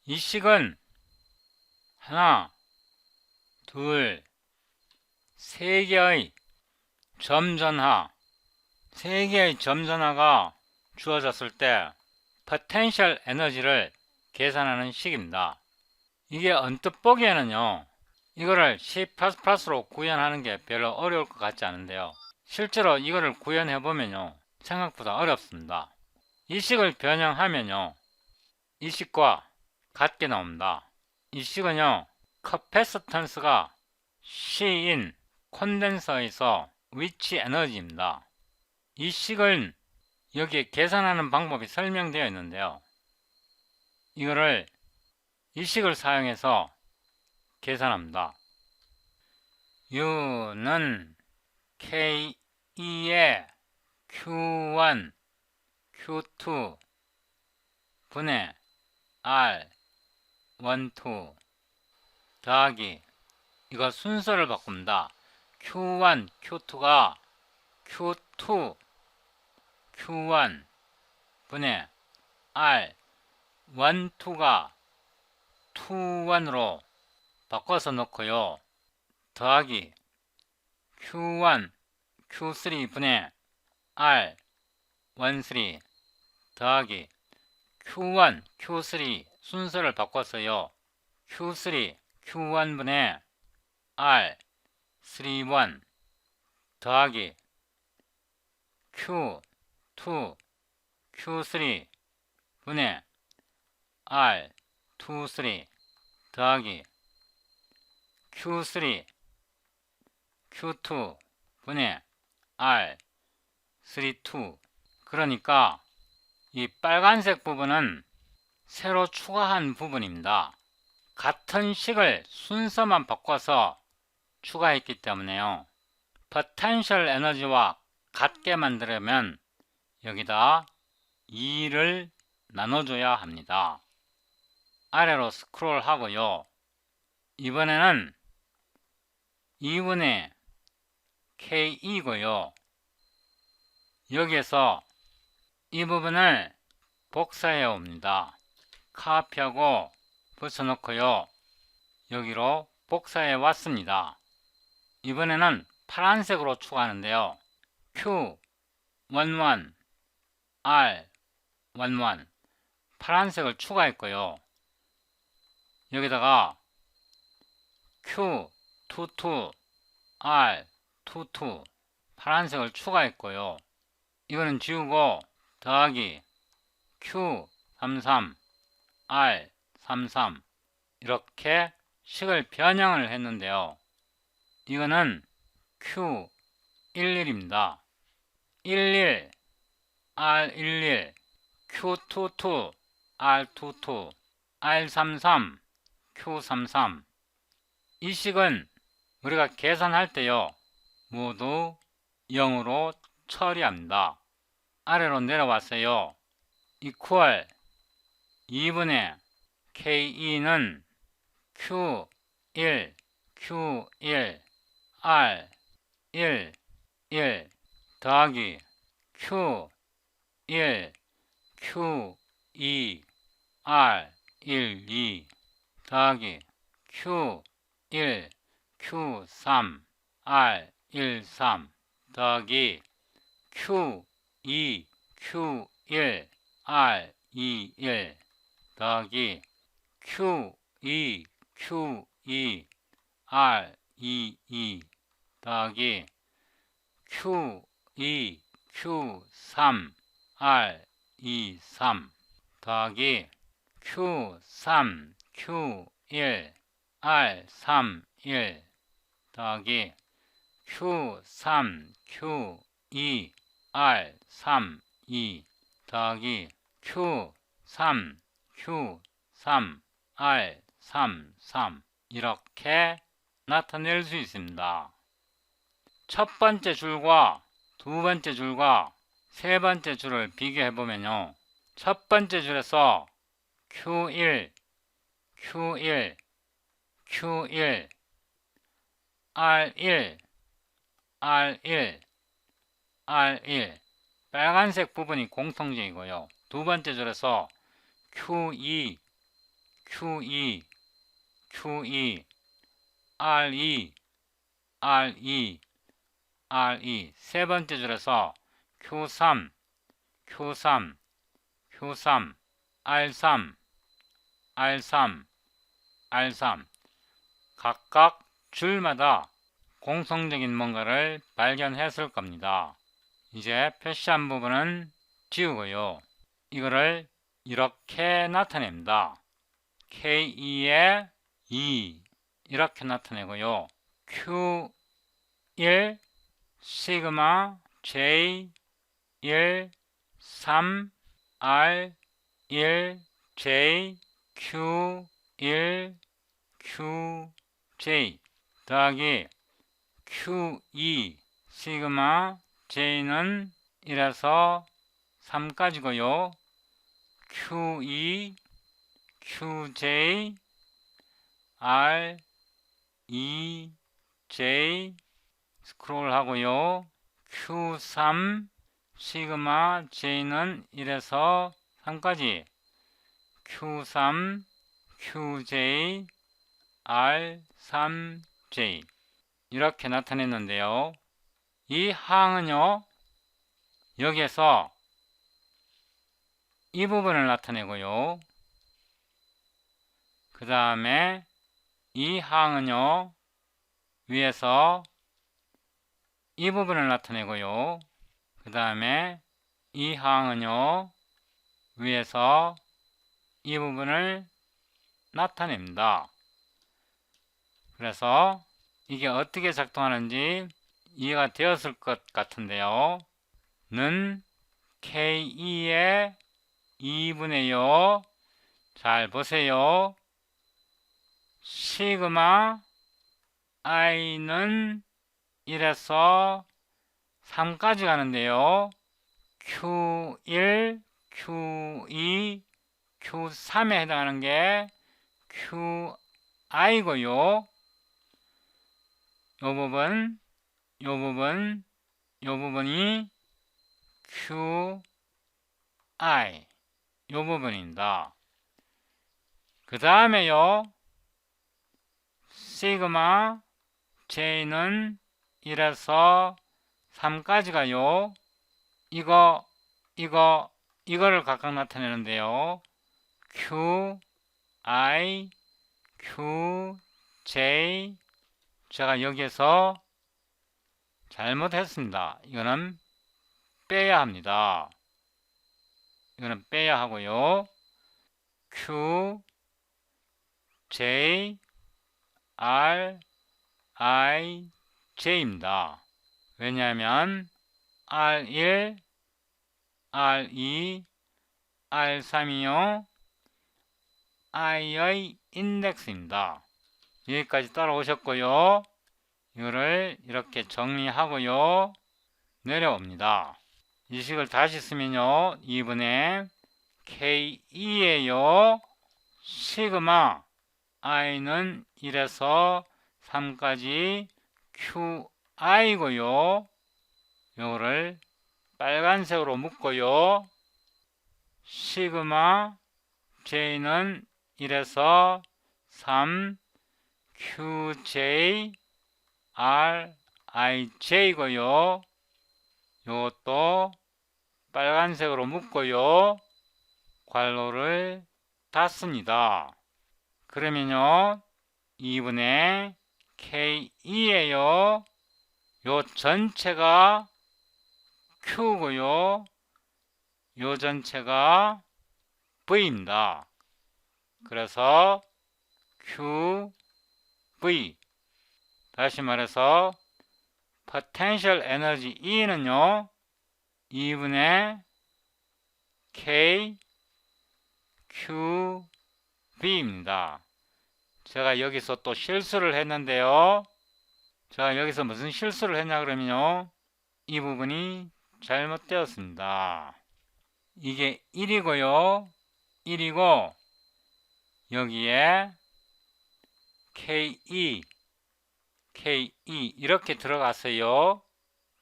이 식은 하나, 둘, 세 개의 점전하, 세 개의 점전하가 주어졌을 때 potential 에너지를 계산하는 식입니다. 이게 언뜻 보기에는요, 이거를 C++로 구현하는 게 별로 어려울 것 같지 않은데요. 실제로 이거를 구현해 보면요, 생각보다 어렵습니다. 이 식을 변형하면요, 이 식과 같게 나옵니다. 이 식은요, 커패시턴스가 C인 콘덴서에서 위치 에너지입니다. 이 식은 여기에 계산하는 방법이 설명되어 있는데요. 이거를 이 식을 사용해서 계산합니다. U는 K2의 Q1, Q2 분의 R12 더하기, 이거 순서를 바꿉니다. Q1, Q2가 Q2, Q1 분의 R12가 2,1으로 바꿔서 넣고요. 더하기 Q1, Q3 분의 R13 더하기 Q1, Q3 순서를 바꿔서요. Q3, Q1 분의 R31 더하기 Q2, Q3 분의 R23 더하기 Q3, Q2 분의 R32. 그러니까 이 빨간색 부분은 새로 추가한 부분입니다. 같은 식을 순서만 바꿔서 추가했기 때문에요. potential 에너지와 같게 만들려면 여기다 2를 나눠줘야 합니다. 아래로 스크롤 하고요. 이번에는 2분의 K이고요. 여기에서 이 부분을 복사해 옵니다. 카피하고 붙여놓고요. 여기로 복사해 왔습니다. 이번에는 파란색으로 추가하는데요. Q11, R11 파란색을 추가했고요. 여기다가 Q22, R22 파란색을 추가했고요. 이거는 지우고 더하기 Q33, R33 이렇게 식을 변형을 했는데요. 이거는 Q11입니다. 11, R11, Q22, R22, R33, Q33. 이 식은 우리가 계산할 때요, 모두 0으로 처리합니다. 아래로 내려왔어요. equal 2분의 K2는 Q1, Q1, R1, 1 더하기 Q1, Q2, R1, 2 더하기 Q1, Q3, R1, 3 더하기 Q2, Q1, R2, 1 더하기 Q2, Q2, R2, 2 더하기 Q2, Q3, R2, 3 더하기 Q3, Q1, R3, 1 더하기 Q3, Q2, R3, 2 더하기 Q3, Q3, R3, 3 이렇게 나타낼 수 있습니다. 첫 번째 줄과 두 번째 줄과 세 번째 줄을 비교해 보면요. 첫 번째 줄에서 Q1, Q1, Q1, R1, R1, R1 빨간색 부분이 공통적이고요. 두 번째 줄에서 Q2, Q2, Q2, R2, R2, R2. 세 번째 줄에서 Q3, Q3, Q3, R3, R3, R3. 각각 줄마다 공통적인 뭔가를 발견했을 겁니다. 이제 표시한 부분은 지우고요. 이거를 이렇게 나타냅니다. K2에 2 이렇게 나타내고요. Q1 시그마 J 1 3 R 1 J Q 1 Q J 더하기 Q2 시그마 J는 1에서 3까지고요. Q2 QJ R 2 J 스크롤 하고요. Q3 시그마 J는 1에서 3까지 Q3 QJ R 3 J 이렇게 나타냈는데요. 이 항은요, 여기에서 이 부분을 나타내고요. 그 다음에 이 항은요, 위에서 이 부분을 나타내고요. 그 다음에 이 항은요, 위에서 이 부분을 나타냅니다. 그래서 이게 어떻게 작동하는지 이해가 되었을 것 같은데요. 는 K2의 2분의 요. 잘 보세요. 시그마 I는 1에서 3까지 가는데요. Q1, Q2, Q3에 해당하는 게 QI고요. 요 부분, 요 부분, 요 부분이 QI, 요 부분입니다. 그 다음에요, 시그마 J는 1에서 3까지 가요. 이거를 각각 나타내는데요. QI, QJ. 제가 여기에서 잘못했습니다. 이거는 빼야 합니다. 이거는 빼야 하고요. Q, J, R, I, J입니다. 왜냐하면 R1, R2, R3이요. I의 인덱스입니다. 여기까지 따라오셨고요. 이거를 이렇게 정리하고요. 내려옵니다. 이 식을 다시 쓰면요. 2분의 K2에요. 시그마 I는 1에서 3까지 QI고요. 이거를 빨간색으로 묶고요. 시그마 J는 1에서 3 QJ RIJ고요. 이것도 빨간색으로 묶고요. 괄호를 닫습니다. 그러면요, 2분의 K2에요. 요 전체가 Q고요. 요 전체가 V입니다. 그래서 QV. 다시 말해서 potential energy E는요, 2분의 K QV입니다. 제가 여기서 또 실수를 했는데요. 제가 여기서 무슨 실수를 했냐 그러면요, 이 부분이 잘못되었습니다. 이게 1이고요. 1이고 여기에 KE 이렇게 들어갔어요.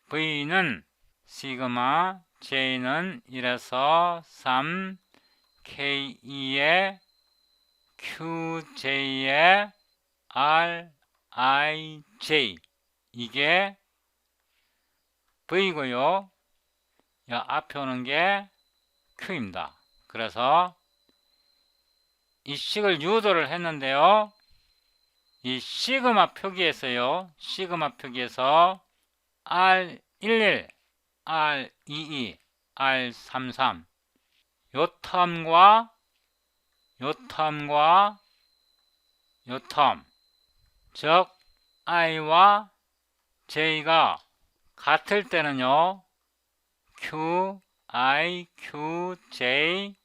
V는 시그마 J는 1에서 3 K2에 QJ에 RIJ 이게 V고요. 앞에 오는 게 Q입니다. 그래서 이 식을 유도를 했는데요. 이 시그마 표기에서요. 시그마 표기에서 R11, R22, R33 요 텀과 요 텀과 요 텀, 즉 I와 J가 같을 때는요. Q, I, Q, J,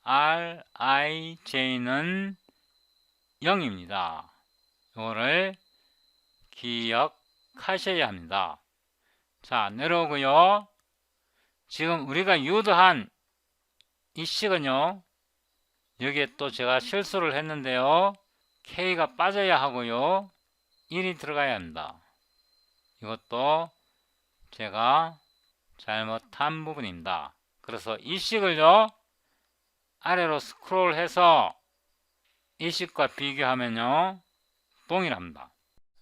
R, I, J는 0입니다. 이거를 기억하셔야 합니다. 자, 내려오고요. 지금 우리가 유도한 이 식은요. 여기에 또 제가 실수를 했는데요. K가 빠져야 하고요. 1이 들어가야 합니다. 이것도 제가 잘못한 부분입니다. 그래서 이 식을요. 아래로 스크롤해서 이 식과 비교하면요. 동일합니다.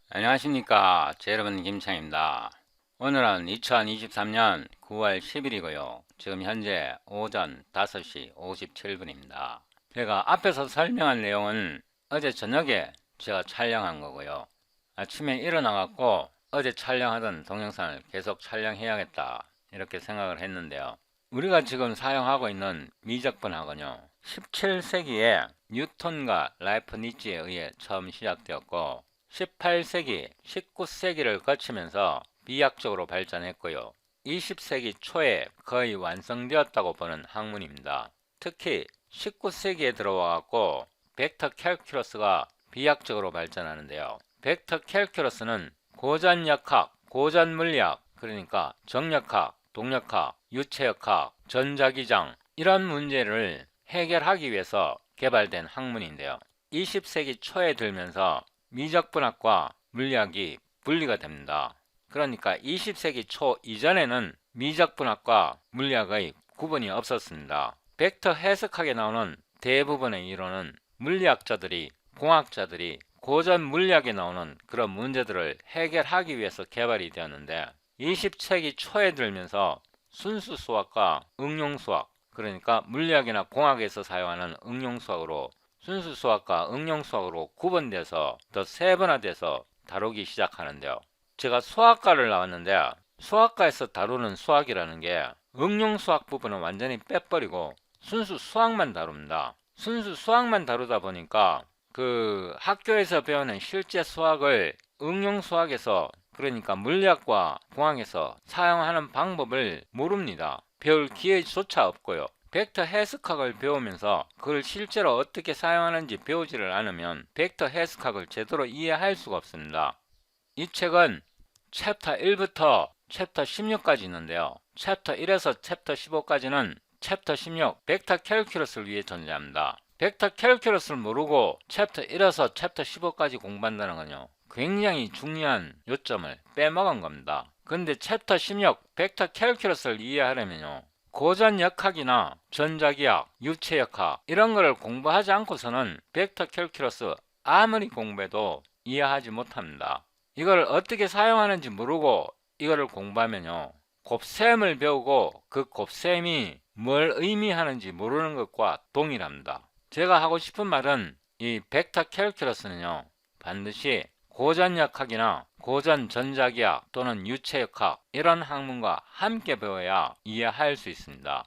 안녕하십니까. 제 여러분 김창입니다. 오늘은 2023년 9월 10일이고요. 지금 현재 오전 5시 57분입니다. 제가 앞에서 설명한 내용은 어제 저녁에 제가 촬영한 거고요. 아침에 일어나갖고 어제 촬영하던 동영상을 계속 촬영해야겠다 이렇게 생각을 했는데요. 우리가 지금 사용하고 있는 미적분학은요. 17세기에 뉴턴과 라이프니츠에 의해 처음 시작되었고 18세기, 19세기를 거치면서 비약적으로 발전했고요. 20세기 초에 거의 완성되었다고 보는 학문입니다. 특히 19세기에 들어와갖고 벡터 캘큘러스가 비약적으로 발전하는데요. 벡터 캘큘러스는 고전역학, 고전물리학, 그러니까 정역학, 동력학, 유체역학, 전자기장 이런 문제를 해결하기 위해서 개발된 학문인데요. 20세기 초에 들면서 미적분학과 물리학이 분리가 됩니다. 그러니까 20세기 초 이전에는 미적분학과 물리학의 구분이 없었습니다. 벡터 해석학에 나오는 대부분의 이론은 물리학자들이, 공학자들이 고전 물리학에 나오는 그런 문제들을 해결하기 위해서 개발이 되었는데 20세기 초에 들면서 순수 수학과 응용 수학, 그러니까 물리학이나 공학에서 사용하는 응용 수학으로 순수 수학과 응용 수학으로 구분돼서 더 세분화돼서 다루기 시작하는데요. 제가 수학과를 나왔는데 수학과에서 다루는 수학이라는 게 응용 수학 부분은 완전히 빼버리고 순수 수학만 다룹니다. 순수 수학만 다루다 보니까 그 학교에서 배우는 실제 수학을 응용 수학에서, 그러니까 물리학과 공학에서 사용하는 방법을 모릅니다. 배울 기회조차 없고요. 벡터 해석학을 배우면서 그걸 실제로 어떻게 사용하는지 배우지를 않으면 벡터 해석학을 제대로 이해할 수가 없습니다. 이 책은 챕터 1부터 챕터 16까지 있는데요. 챕터 1에서 챕터 15까지는 챕터 16 벡터 캘큘러스를 위해 존재합니다. 벡터 캘큘러스를 모르고 챕터 1에서 챕터 15까지 공부한다는 건요. 굉장히 중요한 요점을 빼먹은 겁니다. 근데 챕터 16 벡터 캘큘러스를 이해하려면요. 고전역학이나 전자기학, 유체역학 이런 거를 공부하지 않고서는 벡터 캘큘러스 아무리 공부해도 이해하지 못합니다. 이걸 어떻게 사용하는지 모르고 이거를 공부하면요. 곱셈을 배우고 그 곱셈이 뭘 의미하는지 모르는 것과 동일합니다. 제가 하고 싶은 말은 이 벡터 캘큘러스는요. 반드시 고전역학이나 고전 전자기학 또는 유체역학 이런 학문과 함께 배워야 이해할 수 있습니다.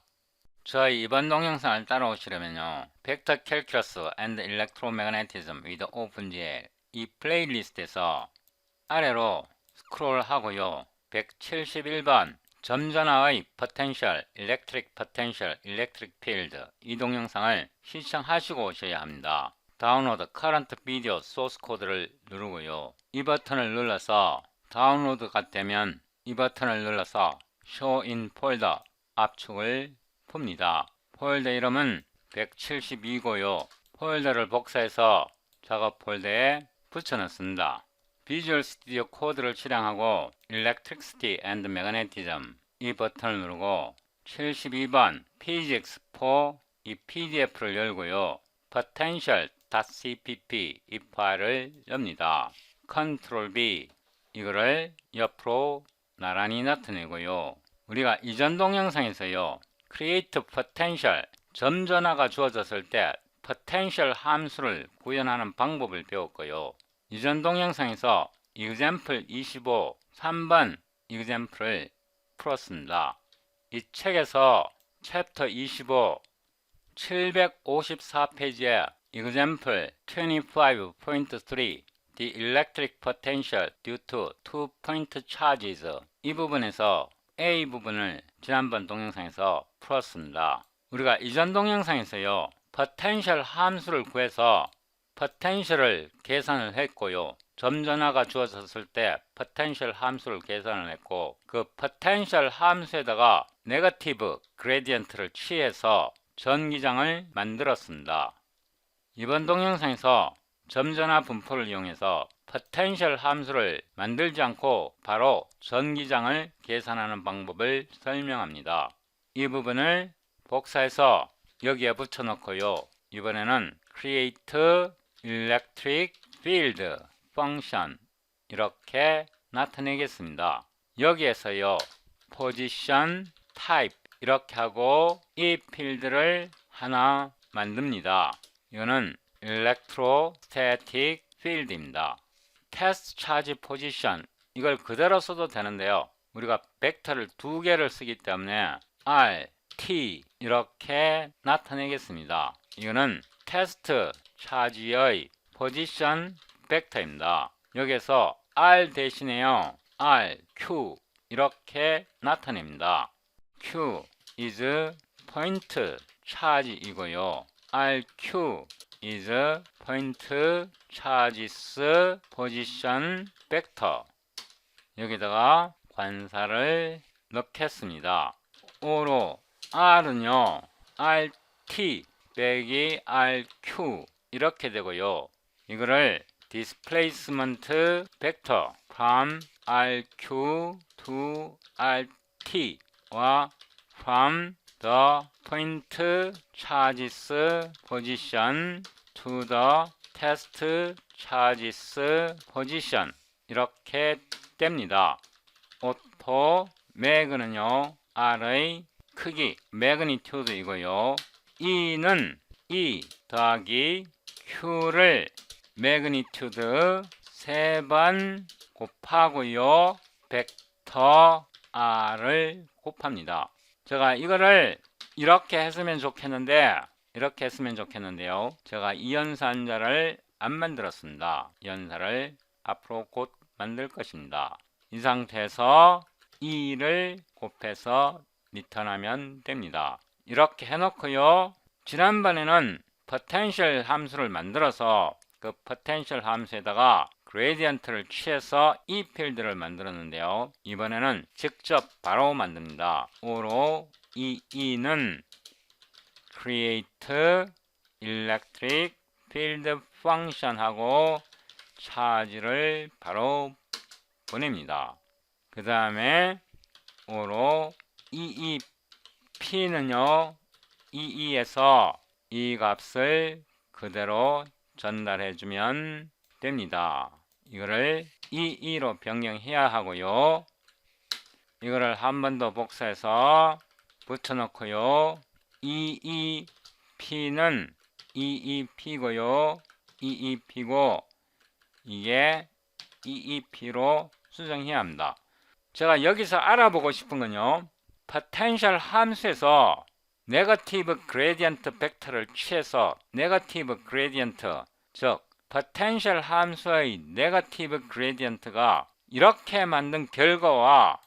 저희 이번 동영상을 따라오시려면요. 벡터 캘큘러스 and Electromagnetism with OpenGL 이 플레이리스트에서 아래로 스크롤 하고요. 171번 점전화의 Potential, Electric Potential, Electric Field 이 동영상을 시청하시고 오셔야 합니다. 다운로드 Current Video Source 코드를 누르고요. 이 버튼을 눌러서 다운로드가 되면 이 버튼을 눌러서 Show in Folder 압축을 풉니다. 폴더 이름은 172고요. 폴더를 복사해서 작업 폴더에 붙여넣습니다. 비주얼 스튜디오 코드를 실행하고 Electricity and Magnetism 이 버튼을 누르고 72번 PGX4 이 PDF를 열고요. Potential .cpp 이 파일을 엽니다. Ctrl B 이거를 옆으로 나란히 나타내고요. 우리가 이전 동영상에서요, create potential 점전화가 주어졌을 때 potential 함수를 구현하는 방법을 배웠고요. 이전 동영상에서 example 25 3번 example을 풀었습니다. 이 책에서 챕터 25 754페이지에 example 25.3 The electric potential due to two-point charges 이 부분에서 A 부분을 지난번 동영상에서 풀었습니다. 우리가 이전 동영상에서요, potential 함수를 구해서 potential을 계산을 했고요. 점전화가 주어졌을 때 potential 함수를 계산을 했고, 그 potential 함수에다가 negative gradient를 취해서 전기장을 만들었습니다. 이번 동영상에서 점전화 분포를 이용해서 potential 함수를 만들지 않고 바로 전기장을 계산하는 방법을 설명합니다. 이 부분을 복사해서 여기에 붙여놓고요. 이번에는 create electric field function 이렇게 나타내겠습니다. 여기에서요, position type 이렇게 하고 이 필드를 하나 만듭니다. 이거는 electrostatic field입니다. test charge position 이걸 그대로 써도 되는데요. 우리가 벡터를 두 개를 쓰기 때문에 R, T 이렇게 나타내겠습니다. 이거는 테스트 차지의 포지션 벡터입니다. 여기서 R 대신에요, R, Q 이렇게 나타냅니다. Q is point charge이고요. RQ is point charges position vector. 여기다가 관사를 넣겠습니다. O로 R은요, RT 빼기 RQ 이렇게 되고요. 이거를 displacement vector from RQ to RT와 from the point charges position to the test charges position 이렇게 됩니다. 오토 매그는요, R의 크기 magnitude이고요. E는 E 더하기 Q를 magnitude 3번 곱하고요, 벡터 R을 곱합니다. 제가 이거를 이렇게 했으면 좋겠는데요. 제가 이연산자를 안 만들었습니다. 이연사를 앞으로 곧 만들 것입니다. 이 상태에서 2를 곱해서 리턴하면 됩니다. 이렇게 해놓고요. 지난번에는 potential 함수를 만들어서 그 potential 함수에다가 gradient를 취해서 이 필드를 만들었는데요. 이번에는 직접 바로 만듭니다. O로 이 E는 create electric field function 하고 차지를 바로 보냅니다. 그 다음에 O로 EEP는요, EE에서 이 값을 그대로 전달해주면 됩니다. 이거를 EE로 변경해야 하고요. 이거를 한 번 더 복사해서 붙여놓고요. EEP는 EEP고요. EEP고 이게 EEP로 수정해야 합니다. 제가 여기서 알아보고 싶은 건요, potential 함수에서 네거티브 그레디언트 벡터를 취해서 네거티브 그레디언트, 즉 potential 함수의 네거티브 그레디언트가 이렇게 만든 결과와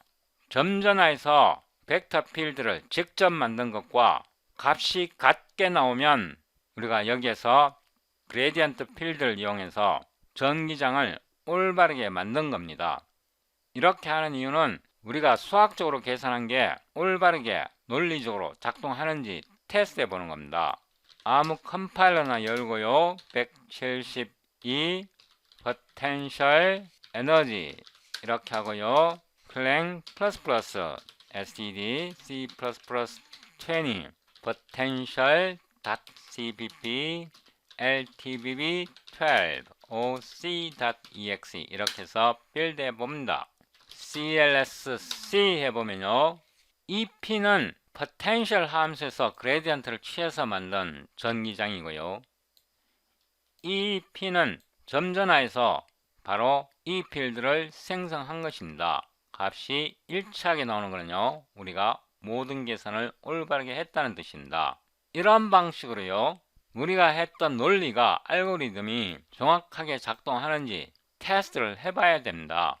점전화해서 벡터 필드를 직접 만든 것과 값이 같게 나오면 우리가 여기에서 그레디언트 필드를 이용해서 전기장을 올바르게 만든 겁니다. 이렇게 하는 이유는 우리가 수학적으로 계산한 게 올바르게 논리적으로 작동하는지 테스트해 보는 겁니다. 아무 컴파일러나 열고요. 172 potential energy 이렇게 하고요. clang std c++ 20 potential.cpp ltbb12 oc.exe 이렇게 해서 빌드 해봅니다. clsc 해보면요, EP는 potential 함수에서 그레디언트를 취해서 만든 전기장이고요, EP는 점전화에서 바로 이 필드를 생성한 것입니다. 값이 일치하게 나오는 거는요, 우리가 모든 계산을 올바르게 했다는 뜻입니다. 이런 방식으로요, 우리가 했던 논리가, 알고리즘이 정확하게 작동하는지 테스트를 해봐야 됩니다.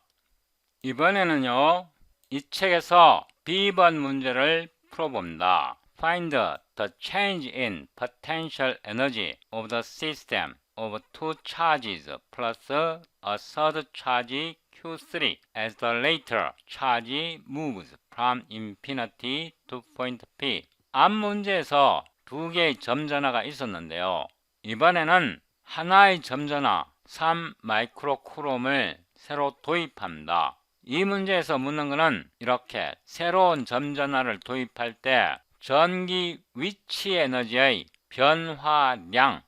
이번에는요, 이 책에서 B번 문제를 풀어봅니다. Find the change in potential energy of the system of two charges plus a third charge Q3 as the later charge moves from infinity to point P. 앞 문제에서 두 개의 점전화가 있었는데요, 이번에는 하나의 점전화 3 마이크로쿠롬을 새로 도입합니다. 이 문제에서 묻는 것은 이렇게 새로운 점전화를 도입할 때 전기 위치 에너지의 변화량,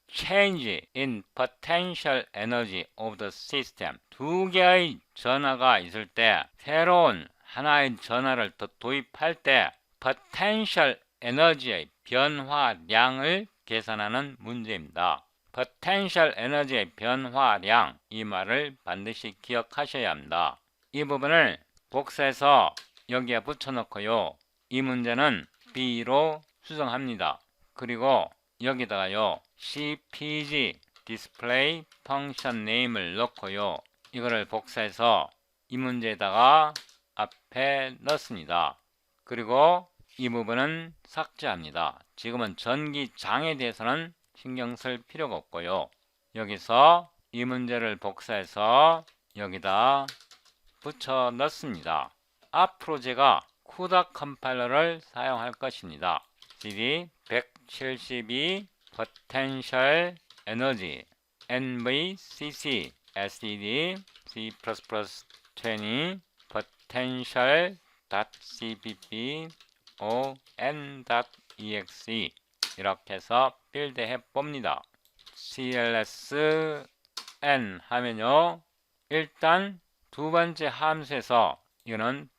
change in potential energy of the system, 두 개의 전화가 있을 때 새로운 하나의 전화를 더 도입할 때 potential 에너지의 변화량을 계산하는 문제입니다. potential 에너지의 변화량, 이 말을 반드시 기억하셔야 합니다. 이 부분을 복사해서 여기에 붙여놓고요, 이 문제는 B로 수정합니다. 그리고 여기다가요, CPG display function name을 넣고요, 이거를 복사해서 이 문제에다가 앞에 넣습니다. 그리고 이 부분은 삭제합니다. 지금은 전기장에 대해서는 신경 쓸 필요가 없고요, 여기서 이 문제를 복사해서 여기다 붙여 넣습니다. 앞으로 제가 CUDA 컴파일러를 사용할 것입니다. cd 172 potential energy nvcc std c++20 potential.cpp on.exe 이렇게 해서 빌드 해봅니다. clsn 하면요, 일단 두 번째 함수에서, 이거는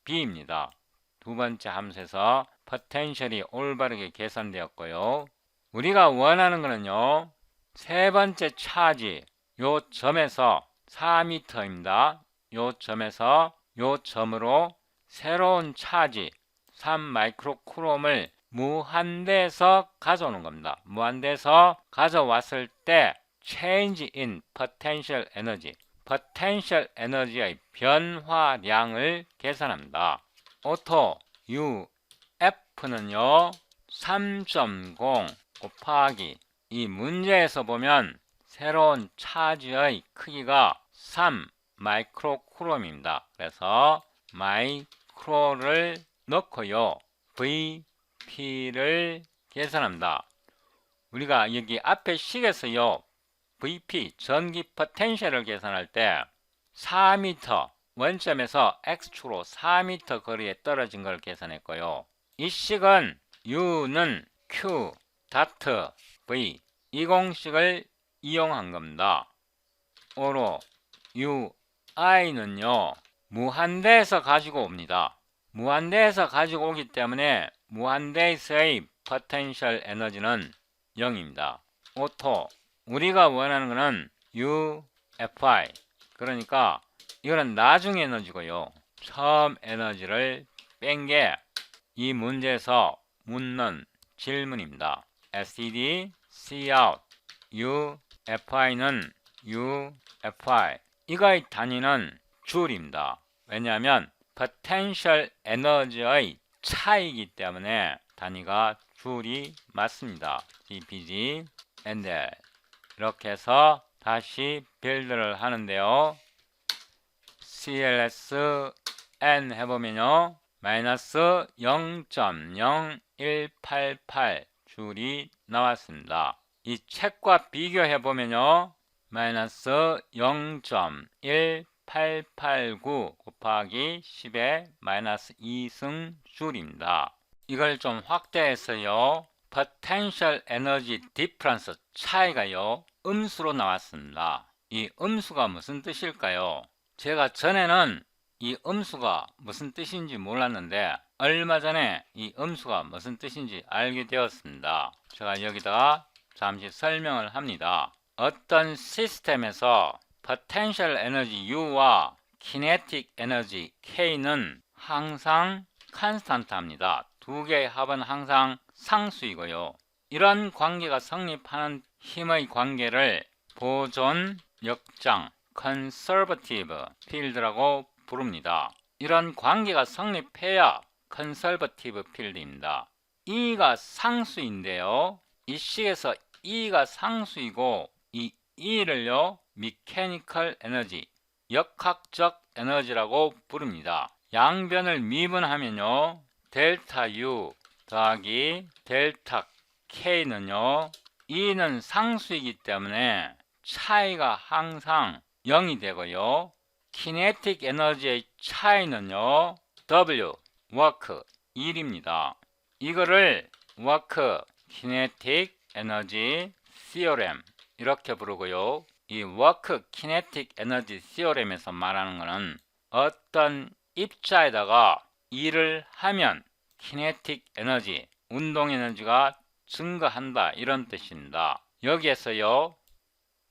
B입니다. 두 번째 함수에서 포텐셜이 올바르게 계산되었고요, 우리가 원하는 거는요, 세 번째 차지, 요 점에서 4m입니다. 요 점에서 요 점으로 새로운 차지 3 마이크로쿠롬을 무한대에서 가져오는 겁니다. 무한대에서 가져왔을 때 change in potential energy, potential 에너지의 변화량을 계산합니다. 오토 UF는요 3.0 곱하기, 이 문제에서 보면 새로운 차지의 크기가 3 마이크로쿠롬입니다. 그래서 마이크로를 넣고요, VP를 계산합니다. 우리가 여기 앞에 식에서요, VP 전기 포텐셜을 계산할 때 4m 원점에서 X축으로 4m 거리에 떨어진 걸 계산했고요, 이 식은 U는 Q 다트 V, 이 공식을 이용한 겁니다. 오로 UI는요 무한대에서 가지고 옵니다. 무한대에서 가지고 오기 때문에 무한대에서의 포텐셜 에너지는 0입니다. 오토, 우리가 원하는 것은 UFI, 그러니까 이거는 나중 에너지고요, 처음 에너지를 뺀 게 이 문제에서 묻는 질문입니다. STD, Cout, UFI는 UFI, 이거의 단위는 줄입니다. 왜냐하면 potential 에너지의 차이기 때문에 단위가 줄이 맞습니다. CPG, and 이렇게 해서 다시 빌드를 하는데요, CLSN 해보면요, 마이너스 0.0188 줄이 나왔습니다. 이 책과 비교해보면요, 마이너스 0.1889 곱하기 10의 마이너스 2승 줄입니다. 이걸 좀 확대해서요, potential energy difference 차이가요 음수로 나왔습니다. 이 음수가 무슨 뜻일까요? 제가 전에는 이 음수가 무슨 뜻인지 몰랐는데 얼마 전에 이 음수가 무슨 뜻인지 알게 되었습니다. 제가 여기다가 잠시 설명을 합니다. 어떤 시스템에서 potential energy U와 kinetic energy K는 항상 constant합니다. 두 개의 합은 항상 상수이고요. 이런 관계가 성립하는 힘의 관계를 보존, 역장, conservative field라고 부릅니다. 이런 관계가 성립해야 conservative field입니다. E가 상수인데요. 이 식에서 E가 상수이고 이 E를요 mechanical energy, 역학적 에너지라고 부릅니다. 양변을 미분하면요 델타 U 더하기 델타 K는요 E는 상수이기 때문에 차이가 항상 0이 되고요. kinetic 에너지의 차이는요 W, work, 1입니다. 이거를 work, kinetic energy theorem 이렇게 부르고요. 이 work, kinetic energy theorem에서 말하는 것은 어떤 입자에다가 일을 하면 kinetic 에너지, 운동 에너지가 증가한다 이런 뜻입니다. 여기에서요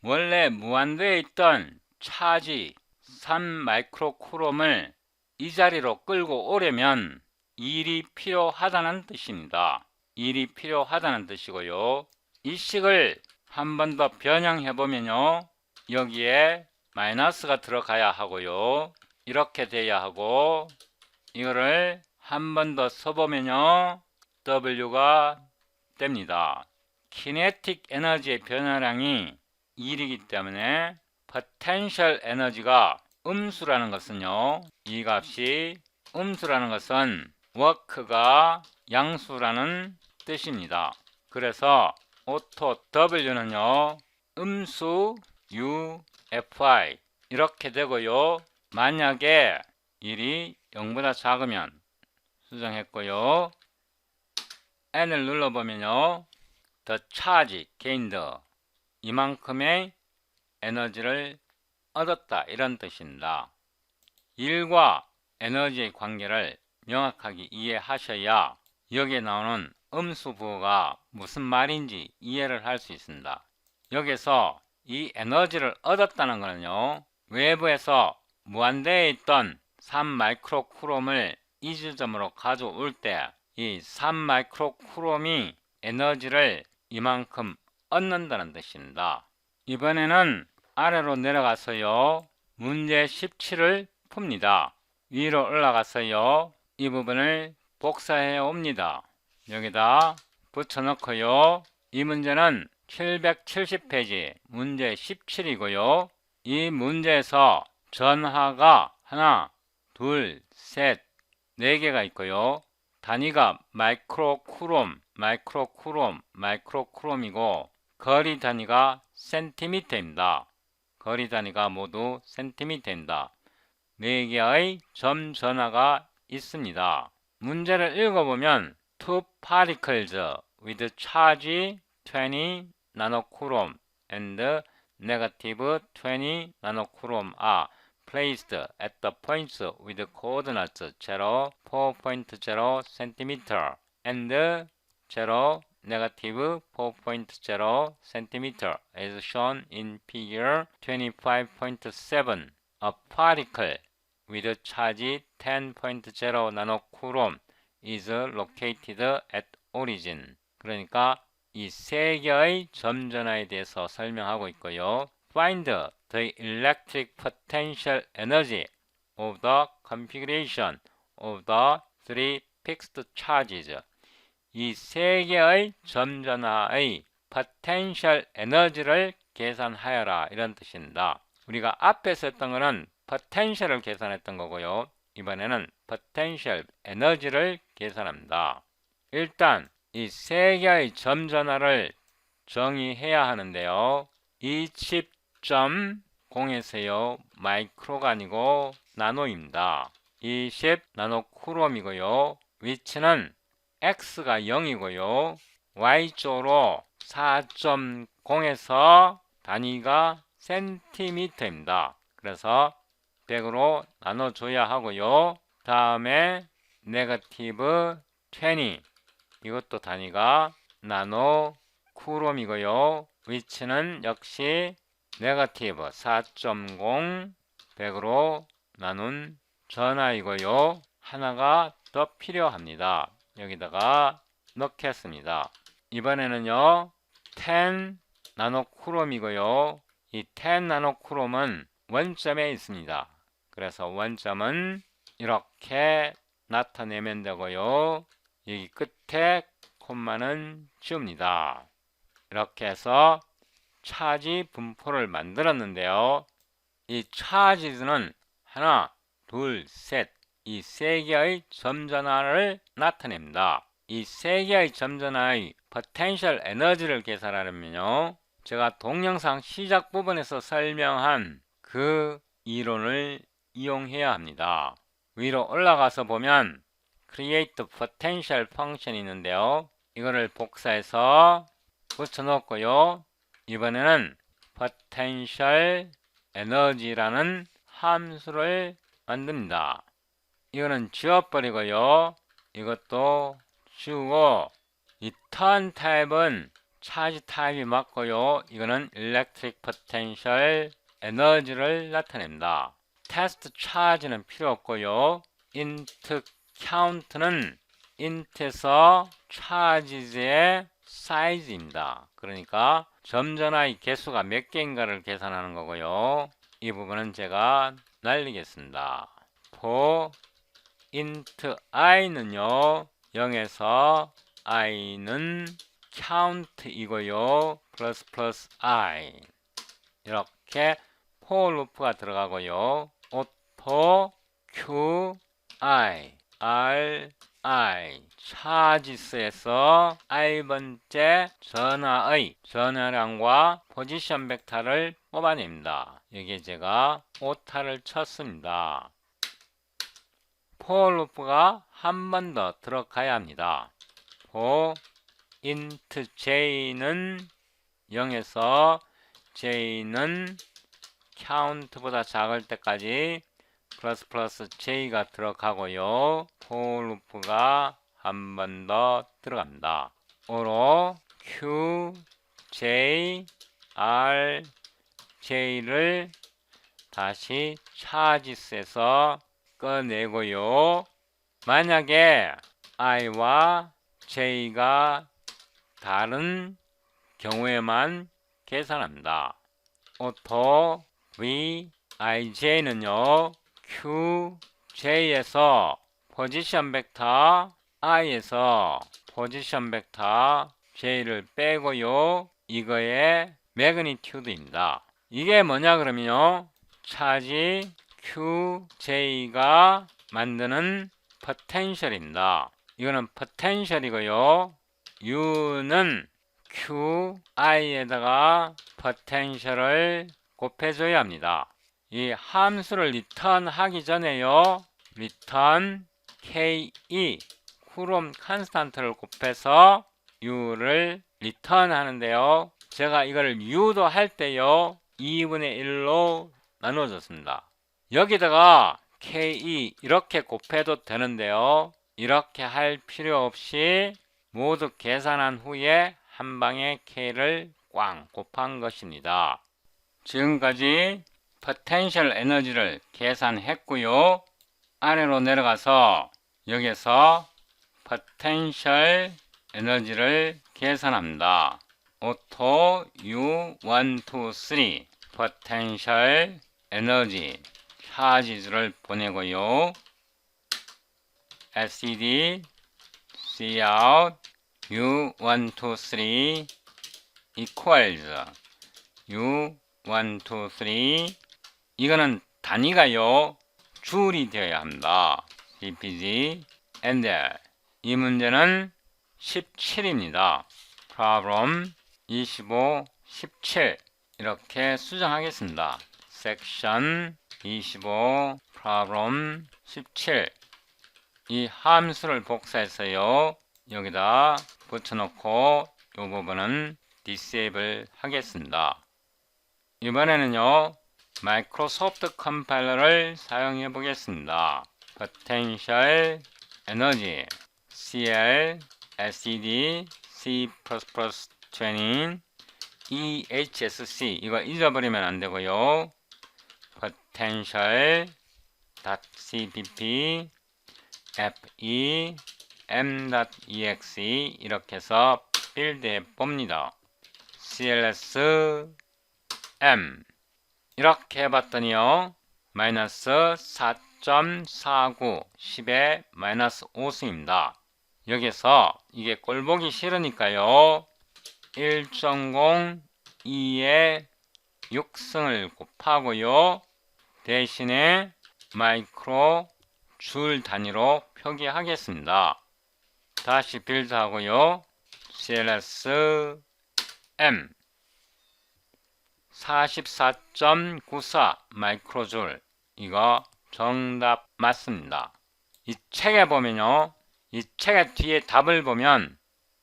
원래 무한대에 있던 차지 3 마이크로쿠롬을 이 자리로 끌고 오려면 일이 필요하다는 뜻입니다. 일이 필요하다는 뜻이고요. 이 식을 한 번 더 변형해 보면요 여기에 마이너스가 들어가야 하고요 이렇게 돼야 하고 이거를 한 번 더 써보면요 W가 됩니다. 키네틱 에너지의 변화량이 1이기 때문에 potential 에너지가 음수라는 것은요 이 값이 음수라는 것은 work가 양수라는 뜻입니다. 그래서 오토 W는요 음수 U, Fi 이렇게 되고요. 만약에 1이 0보다 작으면 수정했고요. N을 눌러보면요 the charge gained 이만큼의 에너지를 얻었다 이런 뜻입니다. 일과 에너지의 관계를 명확하게 이해하셔야 여기에 나오는 음수 부호가 무슨 말인지 이해를 할 수 있습니다. 여기서 이 에너지를 얻었다는 것은요 외부에서 무한대에 있던 3 마이크로쿠롬을 이 지점으로 가져올 때 이 3 마이크로쿠롬이 에너지를 이만큼 얻는다는 뜻입니다. 이번에는 아래로 내려가서요 문제 17을 풉니다. 위로 올라가서요 이 부분을 복사해 옵니다. 여기다 붙여넣고요 이 문제는 770페이지 문제 17이고요 이 문제에서 전하가 하나, 둘, 셋, 4개가 있고요 단위가 마이크로쿠롬이고 거리 단위가 센티미터입니다. 거리 단위가 모두 센티미터입니다. 4개의 점 전하가 있습니다. 문제를 읽어보면 Two particles with charge 20 nanocoulomb and negative 20 nanocoulomb are placed at the points with coordinates 0, 4.0 cm and 0, negative 4.0 cm as shown in figure 25.7. A particle with charge 10.0 nanocoulomb is located at origin. 그러니까 이 세 개의 점 전하에 대해서 설명하고 있고요. Find the electric potential energy of the configuration of the three fixed charges. 이 세 개의 점 전하의 potential 에너지를 계산하여라 이런 뜻입니다. 우리가 앞에서 했던 거는 potential을 계산했던 거고요. 이번에는 potential 에너지를 계산합니다. 일단 이 세 개의 점 전하를 정의해야 하는데요. 20.0에서요. 마이크로가 아니고 나노입니다. 20 나노쿠롬이고요. 위치는 X가 0이고요. Y쪽으로 4.0에서 단위가 센티미터입니다. 그래서 100으로 나눠줘야 하고요. 다음에 네거티브 20, 이것도 단위가 나노 쿠롬이고요. 위치는 역시 네거티브 4.0 100으로 나눈 전하이고요. 하나가 더 필요합니다. 여기다가 넣겠습니다. 이번에는요 10 나노쿠롬이고요. 이 10 나노쿠롬은 원점에 있습니다. 그래서 원점은 이렇게 나타내면 되고요. 여기 끝에 콤마는 지웁니다. 이렇게 해서 차지 분포를 만들었는데요. 이 차지는 하나, 둘, 셋, 이 세 개의 점전하를 나타냅니다. 이 세 개의 점전하의 포텐셜 에너지를 계산하려면요, 제가 동영상 시작 부분에서 설명한 그 이론을 이용해야 합니다. 위로 올라가서 보면 create potential function이 있는데요, 이거를 복사해서 붙여놓고요. 이번에는 potential energy라는 함수를 만듭니다. 이거는 지워버리고요. 이것도 지우고, 이 turn 타입은 차지 타입이 맞고요. 이거는 electric potential energy를 나타냅니다. test charge는 필요 없고요. int count는 int에서 charges의 사이즈입니다. 그러니까 점전하의 개수가 몇 개인가를 계산하는 거고요. 이 부분은 제가 날리겠습니다. for int i는요 0에서 i는 count이고요. 플러스 i, 이렇게 for 루프가 들어가고요. auto q i r i 차지스에서 i번째 전하량과 포지션 벡터를 뽑아냅니다. 여기에 제가 오타를 쳤습니다. for 루프가 한 번 더 들어가야 합니다. for int j는 0에서 j는 count보다 작을 때까지 플러스 j가 들어가고요. for 루프가 한 번 더 들어갑니다. 오로 q, j, r, j를 다시 차지스에서 꺼내고요. 만약에 i와 j가 다른 경우에만 계산합니다. auto v, ij는요 q, j에서 포지션 벡터 i에서 포지션 벡터 j를 빼고요. 이거의 매그니튜드입니다. 이게 뭐냐 그러면요, 차지 qj가 만드는 포텐셜입니다. 이거는 포텐셜이고요. u는 qi에다가 포텐셜을 곱해줘야 합니다. 이 함수를 리턴 하기 전에요, 리턴 ke 쿠롬 컨스탄트를 곱해서 u를 리턴 하는데요, 제가 이거를 u도 할 때요 2분의 1로 나눠줬습니다. 여기다가 ke 이렇게 곱해도 되는데요, 이렇게 할 필요 없이 모두 계산한 후에 한 방에 k를 꽝 곱한 것입니다. 지금까지 포텐셜 에너지를 계산했고요. 아래로 내려가서 여기서 포텐셜 에너지를 계산합니다. 오토 U1, 2, 3 포텐셜 에너지 차지를 보내고요. SED Cout U1, 2, 3 equals U1, 2, 3, 이거는 단위가요 줄이 되어야 합니다. CPG and 이 문제는 17입니다. problem 25, 17 이렇게 수정하겠습니다. section 25, problem 17, 이 함수를 복사해서요 여기다 붙여놓고 이 부분은 disable 하겠습니다. 이번에는요, 마이크로소프트 컴파일러를 사용해 보겠습니다. Potential Energy CL SED C++ Training EHSC 이거 잊어버리면 안 되고요. potential.cpp fe m.exe 이렇게 해서 빌드해 봅니다. cls m 이렇게 해봤더니요 마이너스 4.49 10의 마이너스 5승입니다. 여기서 이게 꼴보기 싫으니까요 1.0 2의 6승을 곱하고요 대신에 마이크로 줄 단위로 표기하겠습니다. 다시 빌드하고요 cls m 44.94 마이크로줄 이거 정답 맞습니다. 이 책에 보면요 이 책의 뒤에 답을 보면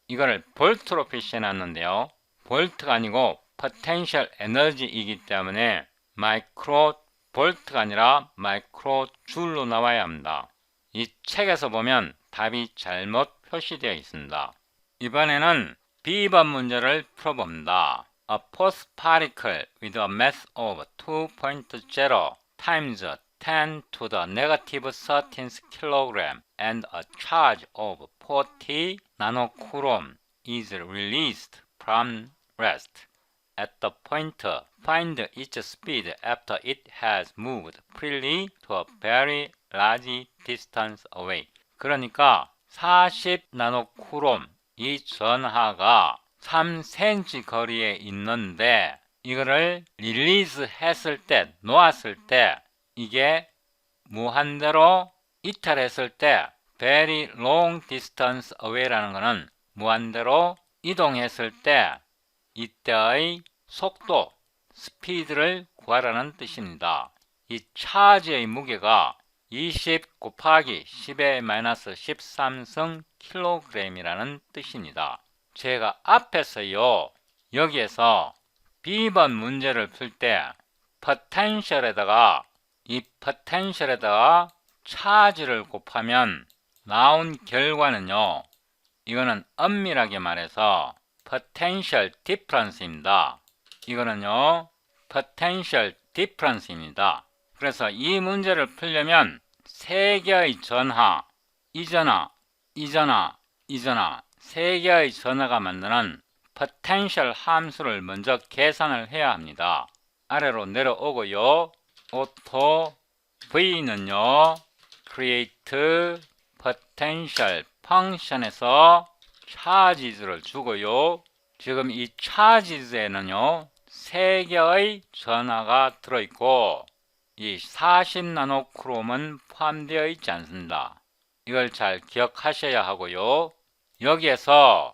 이거를 볼트로 표시해 놨는데요 볼트가 아니고 potential 에너지이기 때문에 마이크로 볼트가 아니라 마이크로 줄로 나와야 합니다. 이 책에서 보면 답이 잘못 표시되어 있습니다. 이번에는 B번 문제를 풀어봅니다. A force particle with a mass of 2.0 times 10 to the negative 13th kilogram and a charge of 40 nanocoulomb is released from rest. At the point, find its speed after it has moved freely to a very large distance away. 그러니까 40 나노쿨롬 이 전하가 3cm 거리에 있는데 이거를 릴리즈 했을 때, 놓았을 때 이게 무한대로 이탈했을 때 very long distance away라는 것은 무한대로 이동했을 때 이때의 속도, 스피드를 구하라는 뜻입니다. 이 차지의 무게가 20 곱하기 10의 마이너스 13승 킬로그램이라는 뜻입니다. 제가 앞에서요 여기에서 B번 문제를 풀 때 potential에다가 이 potential에다가 차지를 곱하면 나온 결과는요 이거는 엄밀하게 말해서 potential difference입니다. 이거는요 potential difference입니다. 그래서 이 문제를 풀려면 세 개의 전하, 이 전하, 이 전하, 이 전하 세 개의 전하가 만드는 potential 함수를 먼저 계산을 해야 합니다. 아래로 내려오고요. auto v는요 create potential 펑션에서 charges를 주고요. 지금 이 charges에는요 세 개의 전하가 들어있고 이 40 나노크롬은 포함되어 있지 않습니다. 이걸 잘 기억하셔야 하고요. 여기에서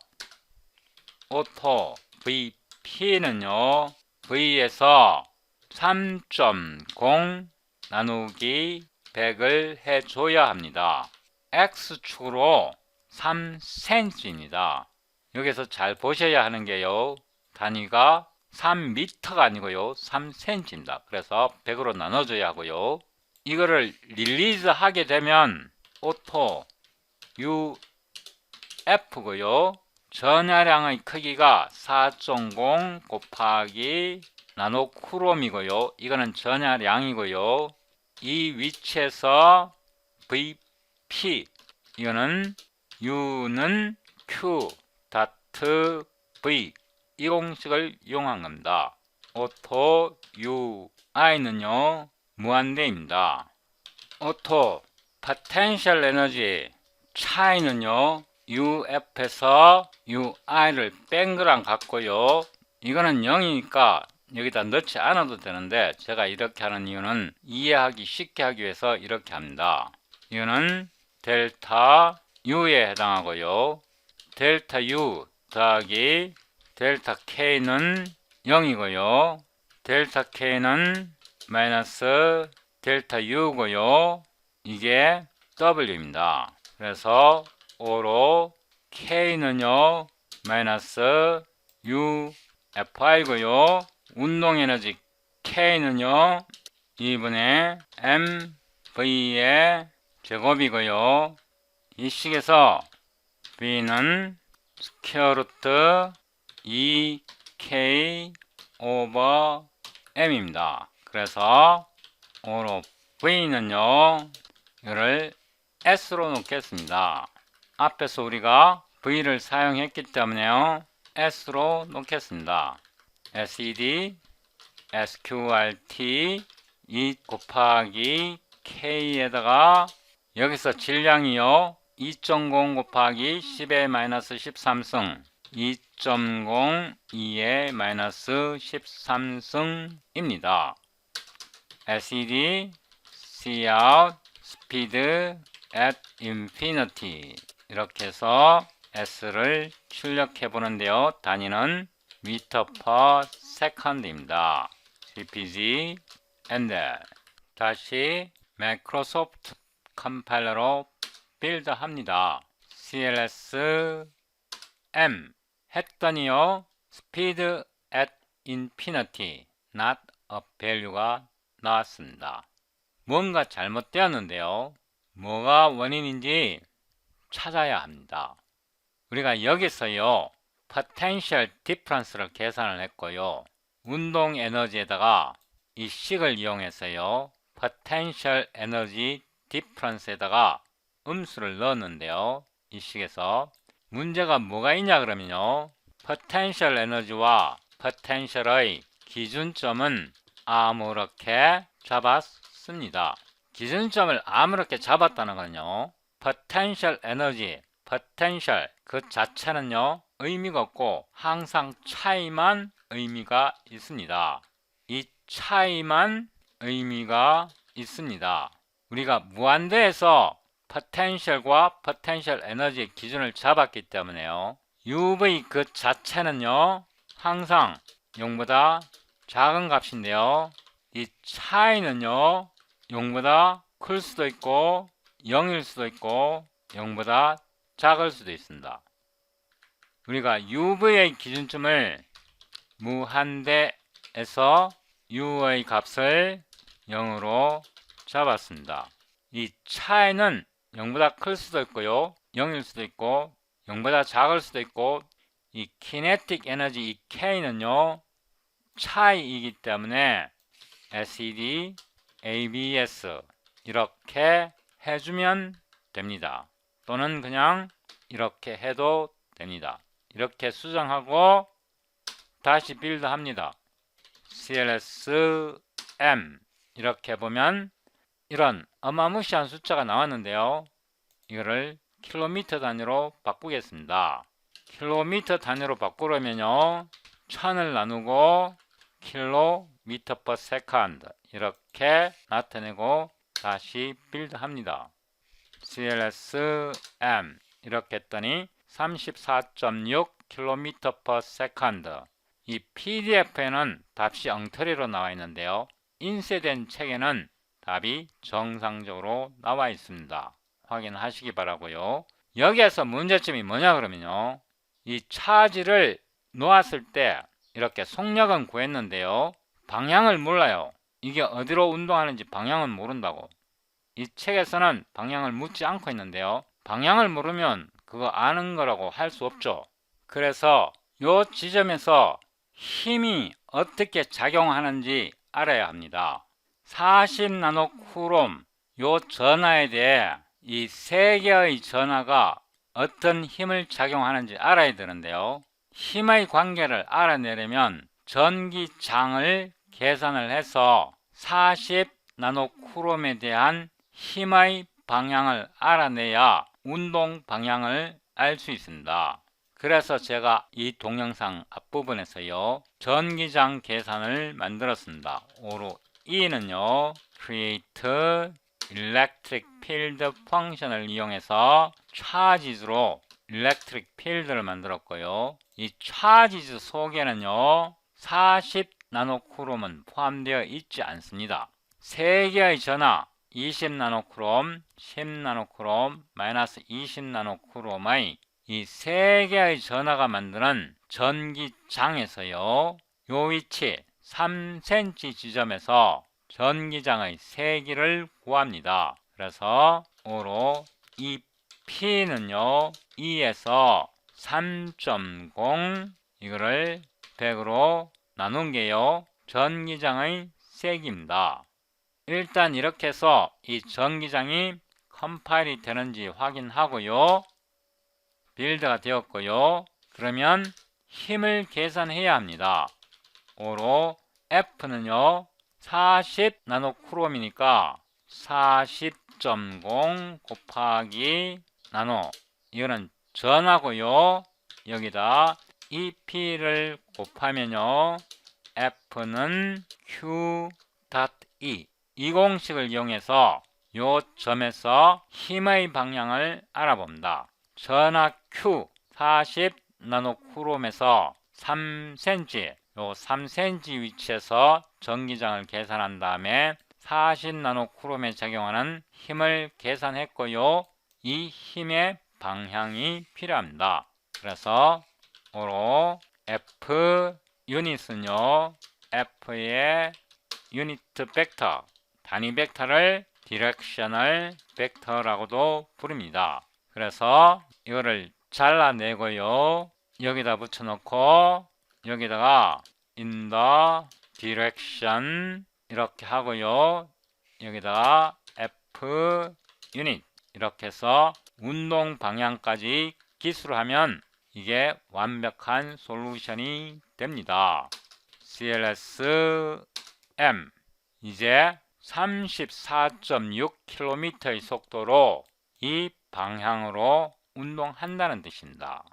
auto vp는요 v에서 3.0 나누기 100을 해줘야 합니다. x축으로 3cm입니다. 여기서 잘 보셔야 하는 게요. 단위가 3m가 아니고요. 3cm입니다. 그래서 100으로 나눠줘야 하고요. 이거를 릴리즈 하게 되면 auto uf고요. 전하량의 크기가 4.0 곱하기 나노쿨롬이고요. 이거는 전하량이고요. 이 위치에서 vp 이거는 u는 q 다트 v 이 공식을 이용한 겁니다. auto ui는요 무한대입니다. auto potential energy 차이는요 uf에서 ui를 뺀 거랑 같고요. 이거는 0이니까 여기다 넣지 않아도 되는데 제가 이렇게 하는 이유는 이해하기 쉽게 하기 위해서 이렇게 합니다. 이거는 델타 u에 해당하고요. 델타 u 더하기 델타 k는 0이고요. 델타 k는 마이너스 델타 u고요. 이게 w입니다. 그래서 5로 k는요 마이너스 UFI고요. 운동 에너지 K는요 2분의 MV의 제곱이고요. 이 식에서 V는 스퀘어 루트 2K 오버 M입니다. 그래서 오로 V는요 이거를 S로 놓겠습니다. 앞에서 우리가 V를 사용했기 때문에요 S로 놓겠습니다. SED SQRT 2 곱하기 K에다가 여기서 질량이요 2.0 곱하기 10의 마이너스 13승 2.0 2의 마이너스 13승입니다. SED Cout Speed at Infinity 이렇게 해서 S를 출력해 보는데요. 단위는 미터 per second입니다. CPG Enter. 다시 마이크로소프트 컴파일러로 빌드합니다. CLS M 했더니요 Speed at Infinity not a value가 나왔습니다. 뭔가 잘못되었는데요. 뭐가 원인인지 찾아야 합니다. 우리가 여기서요 potential difference를 계산을 했고요. 운동 에너지에다가 이 식을 이용해서요 potential energy difference에다가 음수를 넣었는데요. 이 식에서 문제가 뭐가 있냐 그러면요 potential energy와 potential의 기준점은 아무렇게 잡았습니다. 기준점을 아무렇게 잡았다는 건요 potential energy, potential 그 자체는요 의미가 없고 항상 차이만 의미가 있습니다. 이 차이만 의미가 있습니다. 우리가 무한대에서 potential과 potential 에너지의 기준을 잡았기 때문에요. UV 그 자체는요 항상 0보다 작은 값인데요. 이 차이는요 0보다 클 수도 있고 0일 수도 있고 0보다 작을 수도 있습니다. 우리가 UV의 기준점을 무한대에서 U의 값을 0으로 잡았습니다. 이 차이는 0보다 클 수도 있고요 0일 수도 있고 0보다 작을 수도 있고 이 kinetic 에너지 이 K는요 차이이기 때문에 SED, ABS 이렇게 해주면 됩니다. 또는 그냥 이렇게 해도 됩니다. 이렇게 수정하고 다시 빌드합니다. CLS M 이렇게 보면 이런 어마무시한 숫자가 나왔는데요. 이거를 킬로미터 단위로 바꾸겠습니다. 킬로미터 단위로 바꾸려면요 1000을 나누고 킬로미터 per second 이렇게 나타내고 다시 빌드합니다. CLS M 이렇게 했더니 34.6 킬로미터 per second. 이 PDF에는 답이 엉터리로 나와 있는데요. 인쇄된 책에는 답이 정상적으로 나와 있습니다. 확인하시기 바라고요. 여기에서 문제점이 뭐냐 그러면요. 이 차지를 놓았을 때 이렇게 속력은 구했는데요. 방향을 몰라요. 이게 어디로 운동하는지 방향은 모른다고. 이 책에서는 방향을 묻지 않고 있는데요. 방향을 모르면 그거 아는 거라고 할 수 없죠. 그래서 요 지점에서 힘이 어떻게 작용하는지 알아야 합니다. 40나노쿠롬 요 전하에 대해 이 세 개의 전하가 어떤 힘을 작용하는지 알아야 되는데요. 힘의 관계를 알아내려면 전기장을 계산을 해서 40나노쿠롬에 대한 힘의 방향을 알아내야 운동 방향을 알 수 있습니다. 그래서 제가 이 동영상 앞부분에서요 전기장 계산을 만들었습니다. 오로 E는요 create electric field function을 이용해서 charges로 electric field를 만들었고요. 이 charges 속에는요 40나노쿠롬은 포함되어 있지 않습니다. 3개의 전하 20나노쿠롬, 10나노쿠롬, 마이너스 20나노쿠롬의 이 세 개의 전하가 만드는 전기장에서요, 요 위치 3cm 지점에서 전기장의 세기를 구합니다. 그래서 O로 이 P는요 2에서 3.0 이거를 100으로 나눈 게요 전기장의 세기입니다. 일단 이렇게 해서 이 전기장이 컴파일이 되는지 확인하고요, 빌드가 되었고요. 그러면 힘을 계산해야 합니다. O로 F는요 40 나노쿠롬이니까 40.0 곱하기 나노, 이거는 전하고요, 여기다 EP를 곱하면요 F는 Q.E, 이 공식을 이용해서 요 점에서 힘의 방향을 알아봅니다. 전하 Q 40 나노쿠롬에서 3cm, 요 3cm 위치에서 전기장을 계산한 다음에 40 나노쿠롬에 적용하는 힘을 계산했고요, 이 힘의 방향이 필요합니다. 그래서 O로 F 유닛은요 F의 유닛 벡터, 단위 벡터를 디렉셔널 벡터라고도 부릅니다. 그래서 이거를 잘라내고요, 여기다 붙여놓고 여기다가 in the direction 이렇게 하고요, 여기다가 F 유닛 이렇게 해서 운동 방향까지 기술을 하면 이게 완벽한 솔루션이 됩니다. CLS M, 이제 34.6km의 속도로 이 방향으로 운동한다는 뜻입니다.